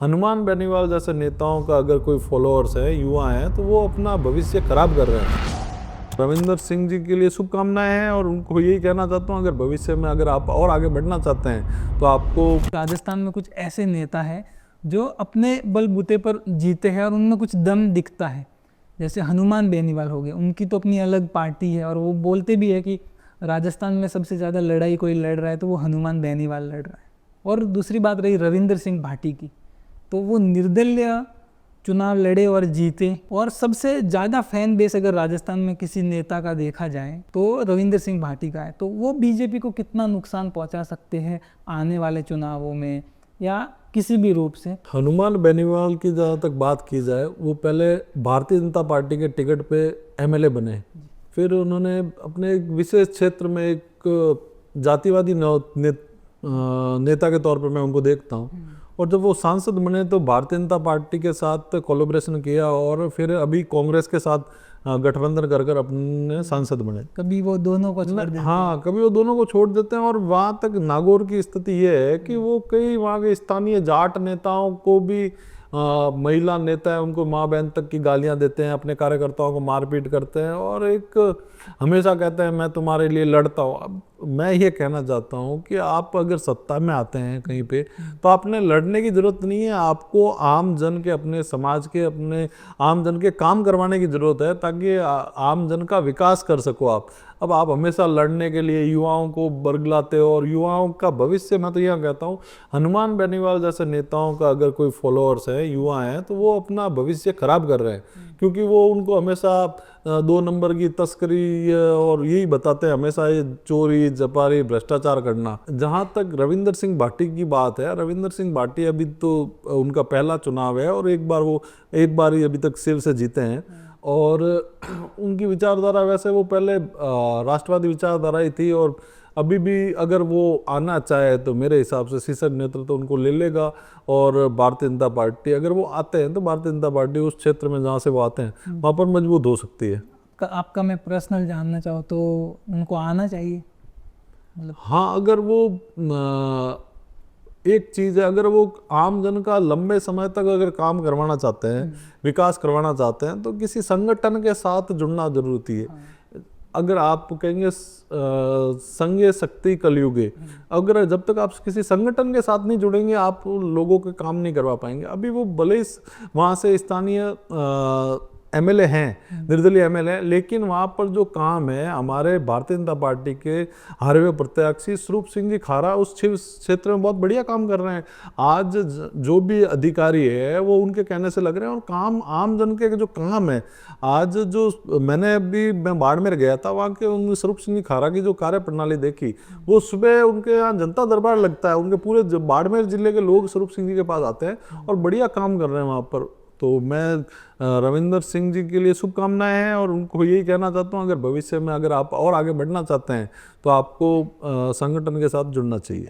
हनुमान बेनीवाल जैसे नेताओं का अगर कोई फॉलोअर्स है, युवा हैं, तो वो अपना भविष्य खराब कर रहे हैं। रविंदर सिंह जी के लिए शुभकामनाएं हैं और उनको यही कहना चाहता हूँ, अगर भविष्य में अगर आप और आगे बढ़ना चाहते हैं तो आपको राजस्थान में कुछ ऐसे नेता हैं जो अपने बलबूते पर जीते हैं और उनमें कुछ दम दिखता है। जैसे हनुमान बेनीवाल हो गए, उनकी तो अपनी अलग पार्टी है और वो बोलते भी है कि राजस्थान में सबसे ज़्यादा लड़ाई कोई लड़ रहा है तो वो हनुमान बेनीवाल लड़ रहा है। और दूसरी बात रही रविंदर सिंह भाटी की, तो वो निर्दलीय चुनाव लड़े और जीते। और सबसे ज़्यादा फैन बेस अगर राजस्थान में किसी नेता का देखा जाए तो रविंदर सिंह भाटी का है। तो वो बीजेपी को कितना नुकसान पहुंचा सकते हैं आने वाले चुनावों में या किसी भी रूप से। हनुमान बेनीवाल की जहाँ तक बात की जाए, वो पहले भारतीय जनता पार्टी के टिकट पे एमएलए बने, फिर उन्होंने अपने एक विशेष क्षेत्र में एक जातिवादी नेता के तौर पर मैं उनको देखता हूँ। और जब वो सांसद बने तो भारतीय जनता पार्टी के साथ कोलैबोरेशन किया और फिर अभी कांग्रेस के साथ गठबंधन कर कर अपने सांसद बने। कभी वो दोनों को छोड़ देते हैं। हाँ, कभी वो दोनों को छोड़ देते हैं। और वहाँ तक नागौर की स्थिति ये है कि वो कई वहाँ के स्थानीय जाट नेताओं को भी महिला नेता है उनको माँ बहन तक की गालियाँ देते हैं, अपने कार्यकर्ताओं को मारपीट करते हैं और एक हमेशा कहते हैं मैं तुम्हारे लिए लड़ता हूँ। अब मैं ये कहना चाहता हूँ कि आप अगर सत्ता में आते हैं कहीं पे तो आपने लड़ने की ज़रूरत नहीं है, आपको आम जन के, अपने समाज के, अपने आम जन के काम करवाने की ज़रूरत है ताकि आम जन का विकास कर सको आप। अब आप हमेशा लड़ने के लिए युवाओं को बरगलाते हो और युवाओं का भविष्य, मैं तो यह कहता हूँ हनुमान बेनीवाल जैसे नेताओं का अगर कोई फॉलोअर्स है, युवा हैं, तो वो अपना भविष्य खराब कर रहे हैं। क्योंकि वो उनको हमेशा 2 नंबर की तस्करी और यही बताते हैं, हमेशा ये चोरी चपारी भ्रष्टाचार करना। जहाँ तक रविंदर सिंह भाटी की बात है, रविंदर सिंह भाटी अभी तो उनका पहला चुनाव है और एक बार ही अभी तक सिर से जीते हैं। और उनकी विचारधारा, वैसे वो पहले राष्ट्रवादी विचारधारा ही थी और अभी भी अगर वो आना चाहे तो मेरे हिसाब से शीर्षक नेतृत्व तो उनको ले लेगा। और भारतीय जनता पार्टी, अगर वो आते हैं तो भारतीय जनता पार्टी उस क्षेत्र में जहाँ से वो आते हैं वहाँ पर मजबूत हो सकती है। आपका मैं पर्सनल जानना चाहूँ तो उनको आना चाहिए, मतलब हाँ, अगर वो एक चीज़ है, अगर वो आम जन का लंबे समय तक अगर काम करवाना चाहते हैं, विकास करवाना चाहते हैं, तो किसी संगठन के साथ जुड़ना जरूरी है। अगर आप कहेंगे संघे शक्ति कलयुगे, अगर जब तक आप किसी संगठन के साथ नहीं जुड़ेंगे आप लोगों के काम नहीं करवा पाएंगे। अभी वो भले ही वहाँ से स्थानीय एमएलए हैं, निर्दलीय एमएलए, लेकिन वहाँ पर जो काम है हमारे भारतीय जनता पार्टी के हारे हुए प्रत्याशी स्वरूप सिंह जी खारा उस क्षेत्र में बहुत बढ़िया काम कर रहे हैं। आज जो भी अधिकारी है वो उनके कहने से लग रहे हैं और काम आम जन के जो काम है, आज जो मैं बाड़मेर गया था, वहाँ के उन स्वरूप सिंह जी खारा की जो कार्य प्रणाली देखी, वो सुबह उनके यहाँ जनता दरबार लगता है, उनके पूरे बाड़मेर जिले के लोग स्वरूप सिंह जी के पास आते हैं और बढ़िया काम कर रहे हैं वहाँ पर। तो मैं रविंदर सिंह जी के लिए शुभकामनाएं हैं और उनको यही कहना चाहता हूँ, अगर भविष्य में अगर आप और आगे बढ़ना चाहते हैं तो आपको संगठन के साथ जुड़ना चाहिए।